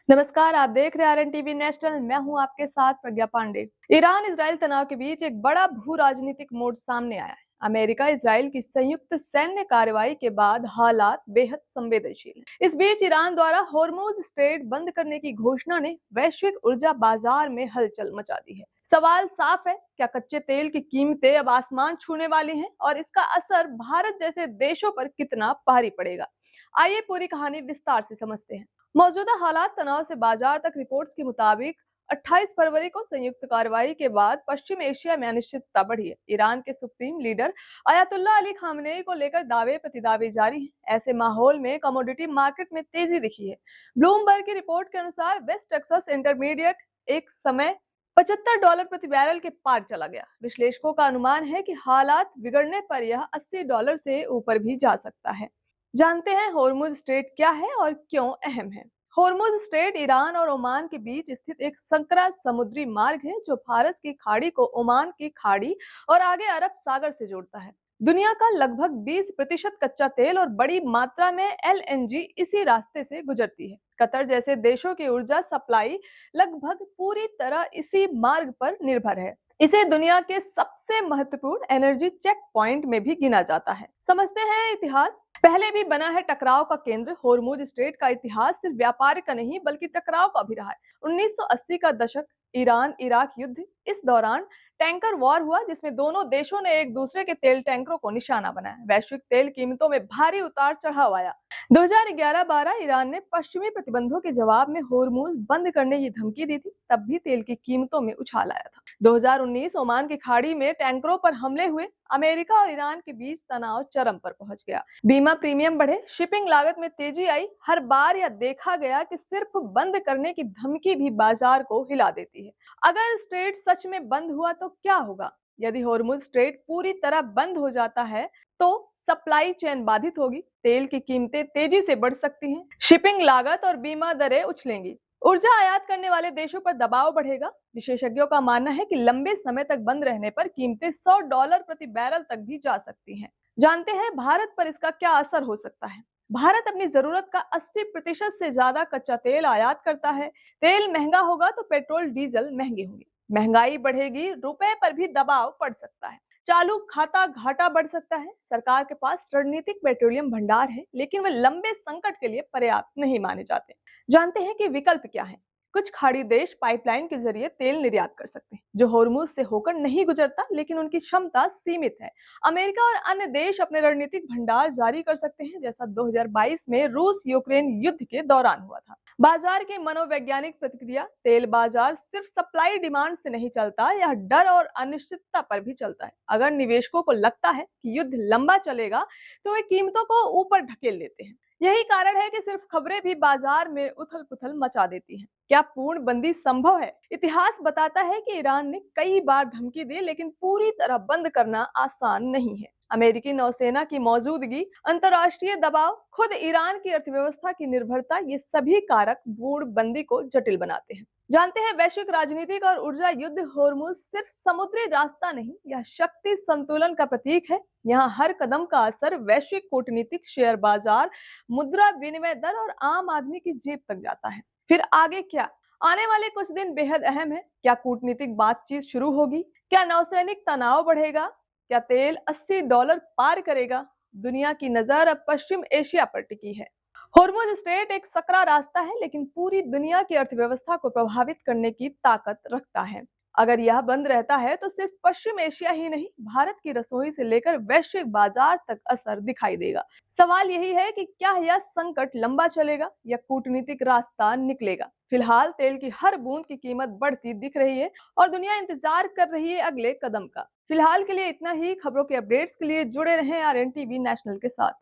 नमस्कार, आप देख रहे हैं आरएन टीवी नेशनल। मैं हूं आपके साथ प्रज्ञा पांडे। ईरान इजराइल तनाव के बीच एक बड़ा भू राजनीतिक मोड़ सामने आया है। अमेरिका इजराइल की संयुक्त सैन्य कार्रवाई के बाद हालात बेहद संवेदनशील हैं। इस बीच ईरान द्वारा होर्मुज स्ट्रेट बंद करने की घोषणा ने वैश्विक ऊर्जा बाजार में हलचल मचा दी है। सवाल साफ है, क्या कच्चे तेल की कीमतें अब आसमान छूने वाली हैं और इसका असर भारत जैसे देशों पर कितना भारी पड़ेगा। आइए पूरी कहानी विस्तार से समझते हैं। मौजूदा हालात तनाव से बाजार तक। रिपोर्ट्स के मुताबिक 28 फरवरी को संयुक्त कार्रवाई के बाद पश्चिम एशिया में अनिश्चितता बढ़ी है। ईरान के supreme leader Ayatollah Ali Khamenei को लेकर दावे प्रतिदावे जारी हैं। ऐसे माहौल में कमोडिटी मार्केट में तेजी दिखी है। ब्लूमबर्ग की रिपोर्ट के अनुसार वेस्ट टेक्सास इंटरमीडिएट एक समय $75 प्रति बैरल के पार चला गया। विश्लेषकों का अनुमान है कि हालात बिगड़ने पर यह $80 से ऊपर भी जा सकता है। जानते हैं होर्मुज स्ट्रेट क्या है और क्यों अहम है। होर्मुज स्ट्रेट ईरान और ओमान के बीच स्थित एक संकरा समुद्री मार्ग है जो फारस की खाड़ी को ओमान की खाड़ी और आगे अरब सागर से जोड़ता है। दुनिया का लगभग 20% कच्चा तेल और बड़ी मात्रा में एलएनजी इसी रास्ते से गुजरती है। कतर जैसे देशों की ऊर्जा सप्लाई लगभग पूरी तरह इसी मार्ग पर निर्भर है। इसे दुनिया के सबसे महत्वपूर्ण एनर्जी चेक पॉइंट में भी गिना जाता है। समझते हैं इतिहास। पहले भी बना है टकराव का केंद्र। होर्मुज स्ट्रेट का इतिहास सिर्फ व्यापार का नहीं बल्कि टकराव का भी रहा है। 1980 का दशक, ईरान इराक युद्ध। इस दौरान टैंकर वॉर हुआ जिसमें दोनों देशों ने एक दूसरे के तेल टैंकरों को निशाना बनाया। वैश्विक तेल कीमतों में भारी उतार चढ़ाव आया। 2011-12 ईरान ने पश्चिमी प्रतिबंधों के जवाब में होर्मुज बंद करने की धमकी दी थी। तब भी तेल की कीमतों में उछाल आया था। 2019 ओमान की खाड़ी में टैंकरों पर हमले हुए। अमेरिका और ईरान के बीच तनाव चरम पर पहुंच गया। बीमा प्रीमियम बढ़े, शिपिंग लागत में तेजी आई। हर बार यह देखा गया कि सिर्फ बंद करने की धमकी भी बाजार को हिला देती है। अगर स्ट्रेट सच में बंद हुआ तो क्या होगा? यदि होर्मुज स्ट्रेट पूरी तरह बंद हो जाता है तो सप्लाई चेन बाधित होगी, तेल की कीमतें तेजी से बढ़ सकती हैं, शिपिंग लागत और बीमा दरें उछलेंगी, ऊर्जा आयात करने वाले देशों पर दबाव बढ़ेगा। विशेषज्ञों का मानना है कि लंबे समय तक बंद रहने पर कीमतें $100 प्रति बैरल तक भी जा सकती हैं। जानते हैं भारत पर इसका क्या असर हो सकता है। भारत अपनी जरूरत का 80% से ज्यादा कच्चा तेल आयात करता है। तेल महंगा होगा तो पेट्रोल डीजल महंगे होंगे। महंगाई बढ़ेगी, रुपए पर भी दबाव पड़ सकता है। चालू खाता घाटा बढ़ सकता है। सरकार के पास रणनीतिक पेट्रोलियम भंडार है लेकिन वे लंबे संकट के लिए पर्याप्त नहीं माने जाते। जानते हैं कि विकल्प क्या है। कुछ खाड़ी देश पाइपलाइन के जरिए तेल निर्यात कर सकते हैं जो होर्मुज से होकर नहीं गुजरता, लेकिन उनकी क्षमता सीमित है। अमेरिका और अन्य देश अपने रणनीतिक भंडार जारी कर सकते हैं, जैसा 2022 में रूस यूक्रेन युद्ध के दौरान हुआ था। बाजार की मनोवैज्ञानिक प्रतिक्रिया। तेल बाजार सिर्फ सप्लाई डिमांड से नहीं चलता, यह डर और अनिश्चितता पर भी चलता है। अगर निवेशकों को लगता है कि युद्ध लंबा चलेगा तो वे कीमतों को ऊपर ढकेल लेते हैं। यही कारण है कि सिर्फ खबरें भी बाजार में उथल-पुथल मचा देती हैं। क्या पूर्ण बंदी संभव है? इतिहास बताता है कि ईरान ने कई बार धमकी दी, लेकिन पूरी तरह बंद करना आसान नहीं है। अमेरिकी नौसेना की मौजूदगी, अंतर्राष्ट्रीय दबाव, खुद ईरान की अर्थव्यवस्था की निर्भरता, ये सभी कारक पूर्ण बंदी को जटिल बनाते हैं। जानते हैं वैश्विक राजनीतिक और ऊर्जा युद्ध। होर्मुज सिर्फ समुद्री रास्ता नहीं, यह शक्ति संतुलन का प्रतीक है। यहाँ हर कदम का असर वैश्विक कूटनीतिक, शेयर बाजार, मुद्रा विनिमय दर और आम आदमी की जेब तक जाता है। फिर आगे क्या? आने वाले कुछ दिन बेहद अहम है। क्या कूटनीतिक बातचीत शुरू होगी? क्या नौसैनिक तनाव बढ़ेगा? क्या तेल $80 पार करेगा? दुनिया की नजर अब पश्चिम एशिया पर टिकी है। होर्मुज स्ट्रेट एक सकरा रास्ता है लेकिन पूरी दुनिया की अर्थव्यवस्था को प्रभावित करने की ताकत रखता है। अगर यह बंद रहता है तो सिर्फ पश्चिम एशिया ही नहीं, भारत की रसोई से लेकर वैश्विक बाजार तक असर दिखाई देगा। सवाल यही है कि क्या यह संकट लंबा चलेगा या कूटनीतिक रास्ता निकलेगा। फिलहाल तेल की हर बूंद की कीमत बढ़ती दिख रही है और दुनिया इंतजार कर रही है अगले कदम का। फिलहाल के लिए इतना ही। खबरों के अपडेट्स के लिए जुड़े रहें आरएन टीवी नेशनल के साथ।